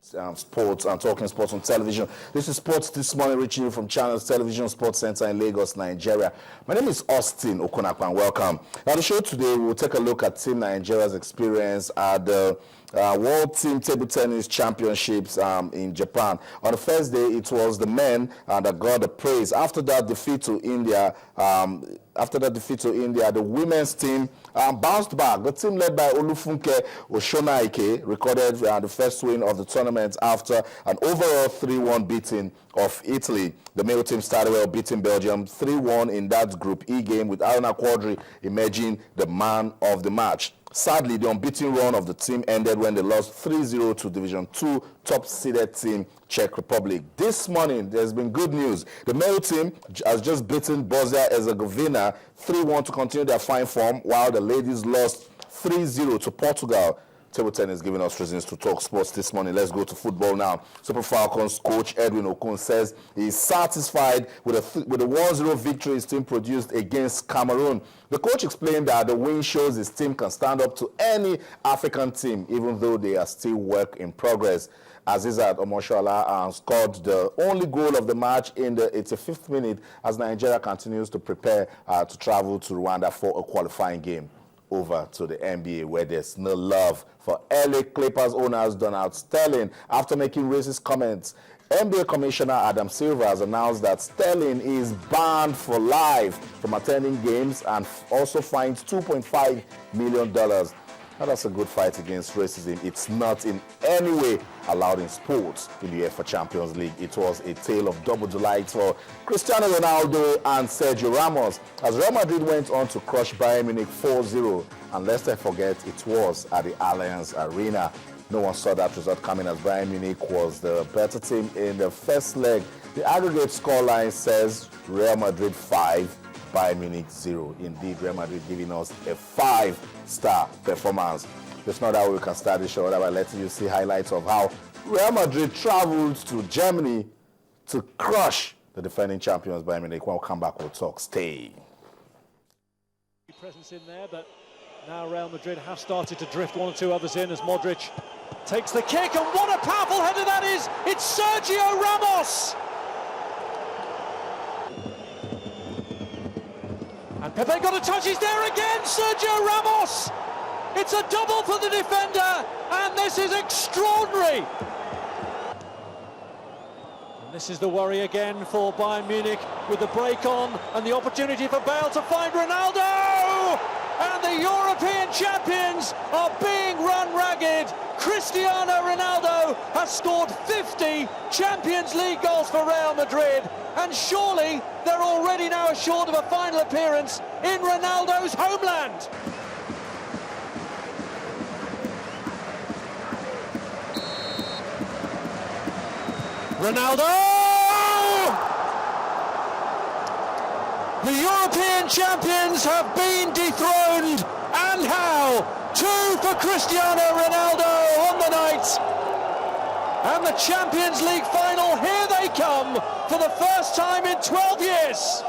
sports and talking sports on television. This is Sports This Morning, reaching you from Channels Television Sports Center in Lagos, Nigeria. My name is Austin Okonakwan. Welcome. Now, the show today, we'll take a look at Team Nigeria's experience at the World Team Table Tennis Championships in Japan. On the first day, it was the men that got the praise. After that defeat to India, the women's team bounced back. The team led by Olufunke Oshonaike recorded the first win of the tournament after an overall 3-1 beating of Italy. The male team started well, beating Belgium 3-1 in that Group E game, with Aruna Quadri emerging the man of the match. Sadly, the unbeaten run of the team ended when they lost 3-0 to Division 2 top-seeded team Czech Republic. This morning, there's been good news. The male team has just beaten Bosnia-Herzegovina 3-1 to continue their fine form, while the ladies lost 3-0 to Portugal. Table tennis giving us reasons to talk sports this morning. Let's go to football now. Super Falcons coach Edwin Okun says he's satisfied with the 1-0 victory his team produced against Cameroon. The coach explained that the win shows his team can stand up to any African team, even though they are still work in progress. Azizat Omoshola scored the only goal of the match in the 85th minute as Nigeria continues to prepare to travel to Rwanda for a qualifying game. Over to the NBA, where there's no love for LA Clippers owners Donald Sterling. After making racist comments, NBA Commissioner Adam Silver has announced that Sterling is banned for life from attending games and also fined $2.5 million. Now, that's a good fight against racism. It's not in any way allowed in sports in the UEFA Champions League. It was a tale of double delight for Cristiano Ronaldo and Sergio Ramos as Real Madrid went on to crush Bayern Munich 4-0. And lest I forget, it was at the Allianz Arena. No one saw that result coming as Bayern Munich was the better team in the first leg. The aggregate scoreline says Real Madrid 5, Bayern Munich 0. Indeed, Real Madrid giving us a 5-star performance. It's not how we can start the show by letting you see highlights of how Real Madrid traveled to Germany to crush the defending champions Bayern Munich. When we come back, we'll talk. Stay. Presence in there, but now Real Madrid have started to drift one or two others in as Modric takes the kick, and what a powerful header that is! It's Sergio Ramos! And Pepe got a touch, he's there again, Sergio Ramos! It's a double for the defender, and this is extraordinary! And this is the worry again for Bayern Munich with the break on and the opportunity for Bale to find Ronaldo! And the European champions are being run ragged. Cristiano Ronaldo has scored 50 Champions League goals for Real Madrid, and surely they're already now assured of a final appearance in Ronaldo's homeland. Ronaldo! The European champions have been dethroned, and how? 2 for Cristiano Ronaldo on the night. And the Champions League final, here they come for the first time in 12 years.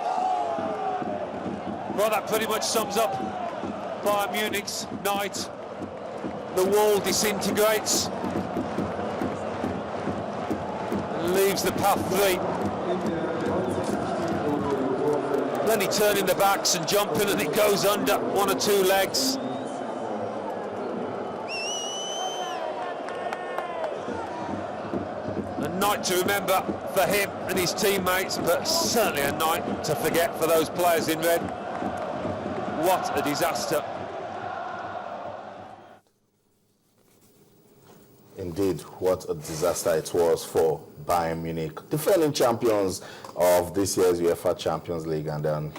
Well, that pretty much sums up Bayern Munich's night. The wall disintegrates, leaves the path free. Plenty turning the backs and jumping, and it goes under one or two legs. A night to remember for him and his teammates, but certainly a night to forget for those players in red. What a disaster. Indeed, what a disaster it was for Bayern Munich, defending champions of this year's UEFA Champions League, and then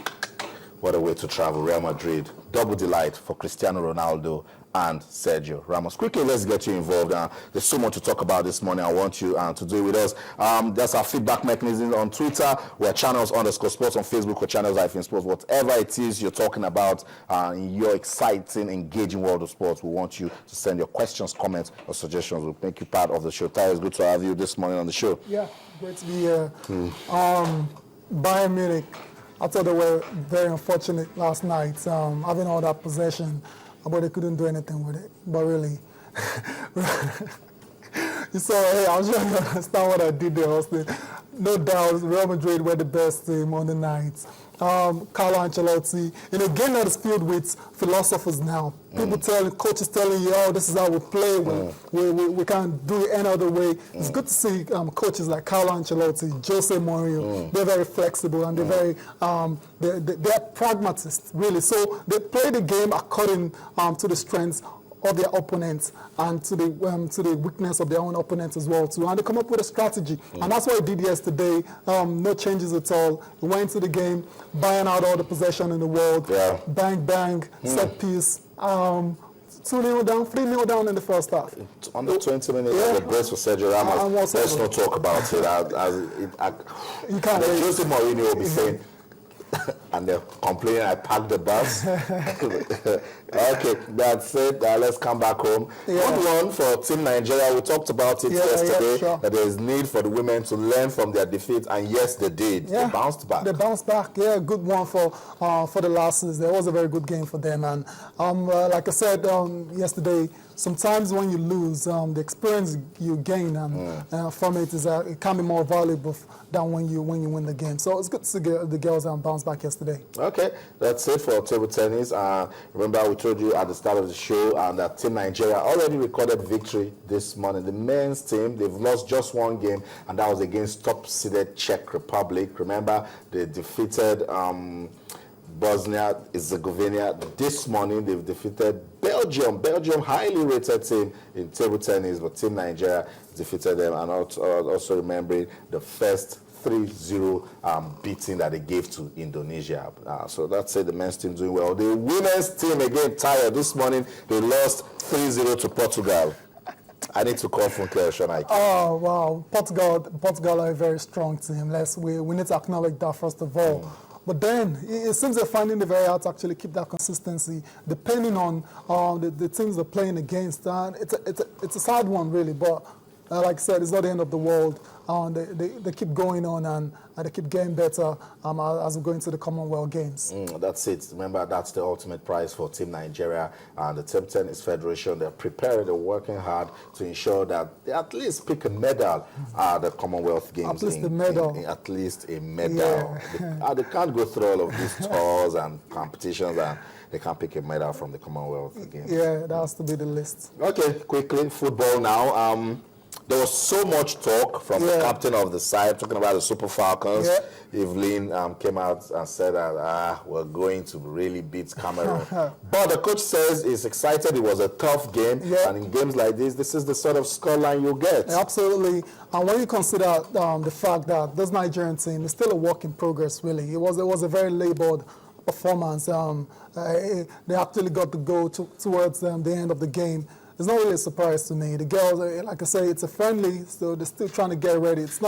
what a way to travel. Real Madrid, double delight for Cristiano Ronaldo and Sergio Ramos. Quickly, let's get you involved. There's so much to talk about this morning. I want you to do it with us. That's our feedback mechanism on Twitter. We're channels_sports on Facebook or channels-sports. Whatever it is you're talking about in your exciting, engaging world of sports, we want you to send your questions, comments, or suggestions. We'll make you part of the show. Ty, it's good to have you this morning on the show. Yeah, great to be here. Bayern Munich, I thought they were very unfortunate last night, having all that possession, but they couldn't do anything with it. But really, So, hey, I was trying to understand what I did there, Austin. No doubt, Real Madrid were the best team on the night. Carlo Ancelotti, in a game that is filled with philosophers now. People coaches telling you, oh, this is how we play. We can't do it any other way. It's good to see coaches like Carlo Ancelotti, Jose Mourinho. They're very flexible and they're very, they're pragmatists, really. So they play the game according to the strengths of their opponents and to the weakness of their own opponents as well too, and they come up with a strategy, and that's what he did yesterday. No changes at all. He went into the game, buying out all the possession in the world, bang bang, set piece. 2-0 down, 3-0 down in the first half. Under 20 minutes, the brace for Sergio Ramos. Let's not talk about it. You can't wait. Jose Mourinho will be saying, and they're complaining I packed the bus. Okay, that's it. Let's come back home. Good one for Team Nigeria. We talked about it yesterday, that there is need for the women to learn from their defeat, and yes, they did. They bounced back. They bounced back. Yeah, good one for the lasses. There was a very good game for them, and like I said yesterday, sometimes when you lose, the experience you gain from it it can be more valuable than when you win the game. So it's good to see the girls bounce back yesterday. Okay, that's it for table tennis. Remember, we told you at the start of the show that Team Nigeria already recorded victory this morning. The men's team, they've lost just one game, and that was against top-seeded Czech Republic. Remember, they defeated Bosnia-Herzegovina. This morning, they've defeated Belgium. Belgium, highly rated team in table tennis, but Team Nigeria defeated them. And also remembering the first 3-0 beating that they gave to Indonesia. So that's it, the men's team doing well. The women's team, again, tired. This morning, they lost 3-0 to Portugal. I need to call from Claire Shonaike. Oh, wow. Portugal are a very strong team. We need to acknowledge that, first of all. But then, it seems they're finding it very hard to actually keep that consistency, depending on the teams they're playing against. And it's a sad one, really, but like I said, it's not the end of the world. They keep going on and they keep getting better as we go into the Commonwealth Games. That's it. Remember, that's the ultimate prize for Team Nigeria and the Table Tennis Federation. They're preparing, they're working hard to ensure that they at least pick a medal at the Commonwealth Games. At least a medal. At least a medal. Yeah. They can't go through all of these tours and competitions and they can't pick a medal from the Commonwealth Games. Yeah, that has to be the list. Okay, quickly, football now. There was so much talk from the captain of the side, talking about the Super Falcons. Evelyn came out and said that we're going to really beat Cameroon. But the coach says he's excited. It was a tough game. And in games like this is the sort of scoreline you'll get. Absolutely. And when you consider the fact that this Nigerian team is still a work in progress, really. It was a very labored performance. They actually got to go towards the end of the game. It's not really a surprise to me. The girls, like I say, it's a friendly, so they're still trying to get ready. This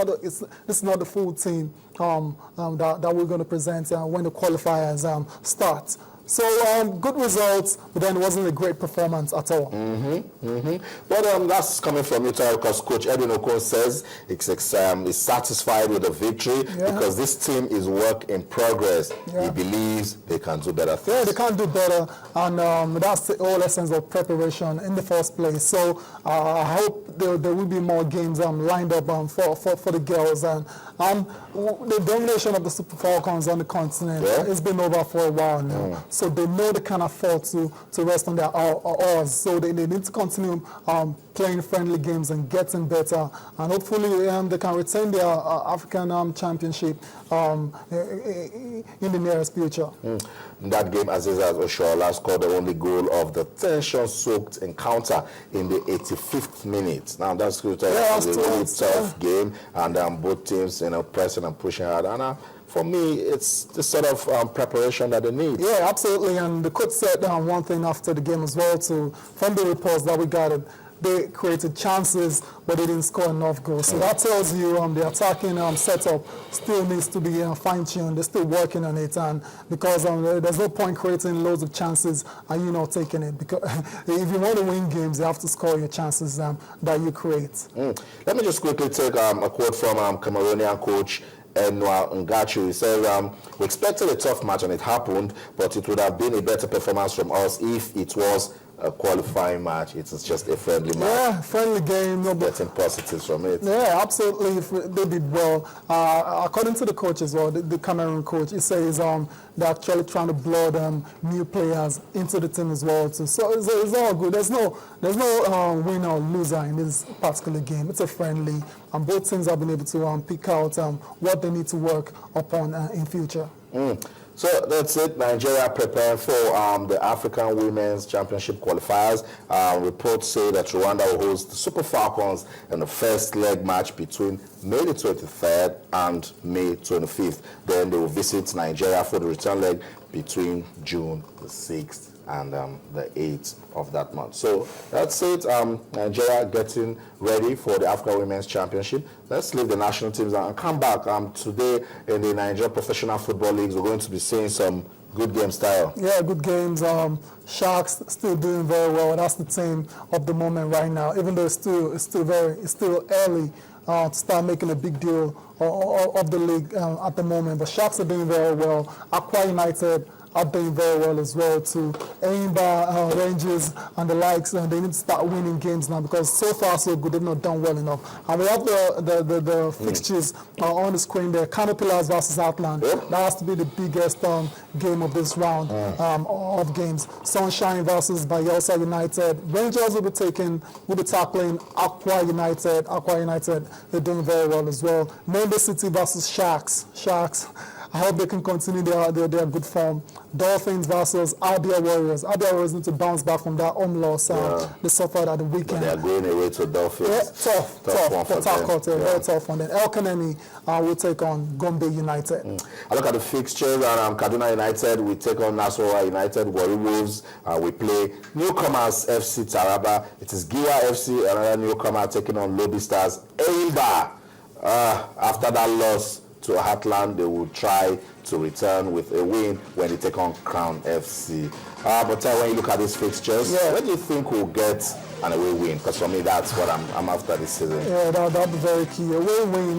is not the full team that we're going to present when the qualifiers start. So good results, but then it wasn't a great performance at all. But that's coming from you, because Coach Edwin Okon says he's satisfied with the victory because this team is work in progress. He believes they can do better things. Yeah, they can do better, and that's the whole essence of preparation in the first place. So I hope there will be more games lined up for the girls. And the domination of the Super Falcons on the continent has been over for a while now. So they know they can afford to rest on their oars. So they need to continue playing friendly games and getting better. And hopefully they can retain their African championship in the nearest future. In that game, Aziza Oshoala scored the only goal of the tension-soaked encounter in the 85th minute. Now that's good. It's a really tough game, and both teams pressing and pushing hard. And for me, it's the sort of preparation that they need. Yeah, absolutely. And the coach said one thing after the game as well, from the reports that we gathered. They created chances, but they didn't score enough goals. So that tells you the attacking setup still needs to be fine-tuned. They're still working on it, and because there's no point creating loads of chances and you not taking it. Because if you want to win games, you have to score your chances that you create. Let me just quickly take a quote from Cameroonian coach Enwa Ngachu. He said, we expected a tough match and it happened, but it would have been a better performance from us if it was a qualifying match. It is just a friendly match. Yeah, friendly game. No, but Getting positives from it. yeah, absolutely. They did well. According to the coach as well, the Cameroon coach, he says they're actually trying to blood new players into the team as well too. So it's all good. There's no winner or loser in this particular game. It's a friendly, and both teams have been able to pick out what they need to work upon in future. So that's it. Nigeria preparing for the African Women's Championship qualifiers. Reports say that Rwanda will host the Super Falcons in the first leg match between May the 23rd and May 25th. Then they will visit Nigeria for the return leg between June the 6th and the 8th of that month. So that's it. Nigeria getting ready for the African Women's Championship. Let's leave the national teams and come back. Today in the Nigeria Professional Football Leagues, we're going to be seeing some good game style. Yeah, good games. Sharks still doing very well. That's the team of the moment right now. Even though it's still early to start making a big deal of the league at the moment. But Sharks are doing very well. Aqua United are doing very well as well too. Eimba, Rangers and the likes, they need to start winning games now because so far so good, they've not done well enough. And we have the fixtures on the screen there. Caterpillars versus Outland. That has to be the biggest game of this round of games. Sunshine versus Bayelsa United. Rangers will be tackling Aqua United. Aqua United, they're doing very well as well. Member City versus Sharks. I hope they can continue their good form. Dolphins versus Abia Warriors. Abia Warriors need to bounce back from that home loss they suffered at the weekend. But they are going away to Dolphins. Yeah, tough for Takot. Very tough one. Then El Kanemi will take on Gombe United. I look at the fixtures. Kaduna United will take on Nasarawa United. Warri Wolves we play newcomers FC Taraba. It is Giwa FC, another newcomer, taking on Lobby Stars. Eimba, after that loss to Heartland, they will try to return with a win when they take on Crown FC. But when you look at these fixtures, where do you think we'll get an away win? Because for me, that's what I'm after this season. Yeah, that'll be very key. Away win,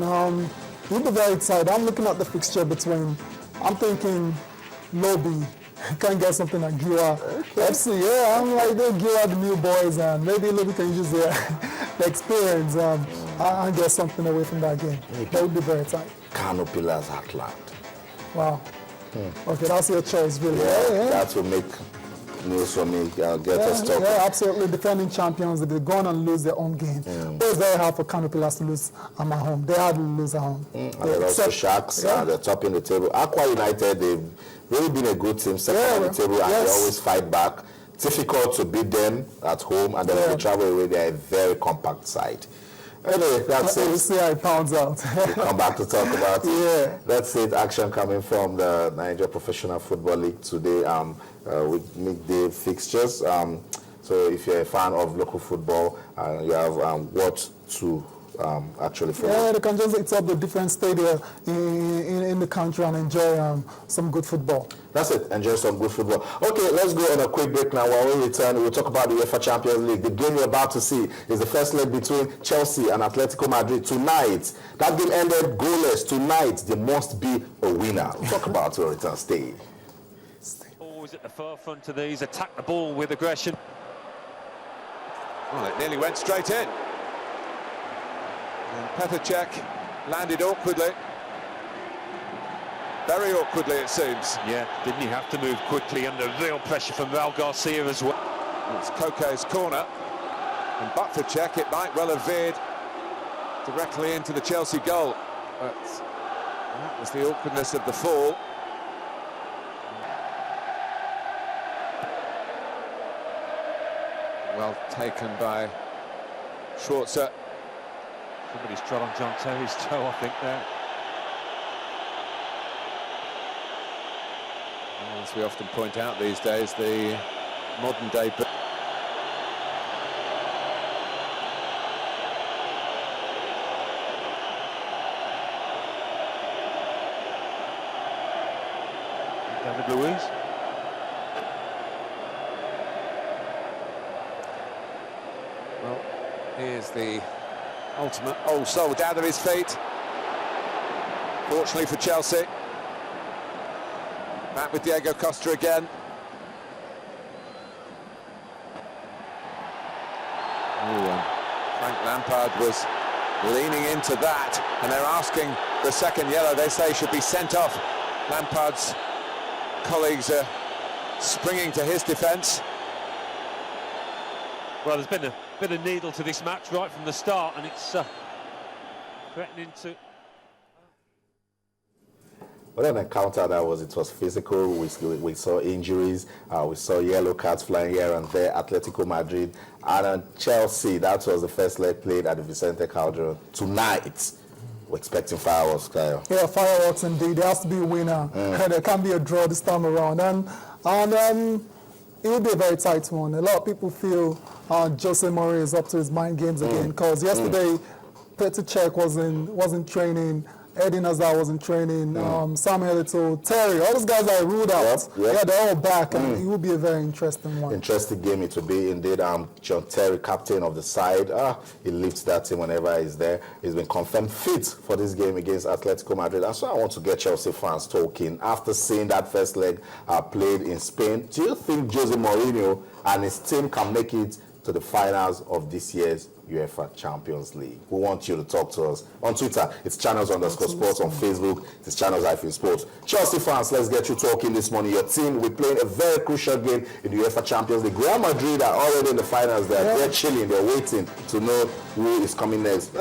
we'll be very excited. I'm looking at the fixture between, I'm thinking Lobby can get something like Giwa FC. Yeah, I'm like, they'll Giwa the new boys, and maybe Lobby can use the experience and get something away from that game. That would be very tight. Kano Pillars Heartland. Wow. Okay, that's your choice, really. Yeah, that will make news for me. Get us talking. Yeah, absolutely. Defending champions, if they go on and lose their own game. It's very hard for Kano Pillars to lose at home. They hardly lose at home. And they're also Sharks. They're topping the table. Aqua United, they've really been a good team, second on the table, and they always fight back. Difficult to beat them at home, and then if they travel away, they're a very compact side. Anyway, that's it. We'll see how it pounds out. We'll come back to talk about it. Yeah. That's it. Action coming from the Nigeria Professional Football League today with midday fixtures. So if you're a fan of local football, you have what to actually follow. Yeah, they can just hit up the different stadia in the country and enjoy some good football. That's it. Enjoy some good football. Okay, let's go on a quick break now. When we return, we'll talk about the UEFA Champions League. The game you're about to see is the first leg between Chelsea and Atletico Madrid tonight. That game ended goalless. Tonight, there must be a winner. We'll talk about it when we return. Stay. Always at the forefront of these. Attack the ball with aggression. Well, it nearly went straight in. And Petr Cech landed awkwardly. Very awkwardly, it seems. Yeah, didn't he have to move quickly under real pressure from Raul Garcia as well? It's Koke's corner. And but for Cech, it might well have veered directly into the Chelsea goal. But that was the awkwardness of the fall. Well taken by Schwarzer. Somebody's trod on John Terry's toe, I think, there. As we often point out these days, the modern day... David Luiz. Well, here's the ultimate old soul down to his feet. Fortunately for Chelsea. Back with Diego Costa again. Frank Lampard was leaning into that, and they're asking the second yellow. They say should be sent off. Lampard's colleagues are springing to his defence. Well, there's been a bit of needle to this match right from the start, and it's threatening to... What an encounter that was. It was physical. We saw injuries. We saw yellow cards flying here and there. Atletico Madrid and Chelsea. That was the first leg played at the Vicente Calderon. Tonight, we're expecting fireworks, Kyle. Yeah, fireworks indeed. There has to be a winner. There can't be a draw this time around. And it will be a very tight one. A lot of people feel Jose Mourinho is up to his mind games again, because yesterday PT1 wasn't training. Edin Hazard wasn't training, Samuel Eto'o, Terry, all those guys are ruled out. Yeah, they're all back, and it will be a very interesting one. Interesting game it will be indeed. John Terry, captain of the side, he lifts that team whenever he's there. He's been confirmed fit for this game against Atletico Madrid. And so I want to get Chelsea fans talking. After seeing that first leg played in Spain, do you think Jose Mourinho and his team can make it to the finals of this year's UEFA Champions League? We want you to talk to us on Twitter. It's channels_sports. On Facebook, it's channels-sports. Chelsea fans, let's get you talking this morning. Your team will be playing a very crucial game in the UEFA Champions League. Real Madrid are already in the finals there. They're chilling. They're waiting to know who is coming next.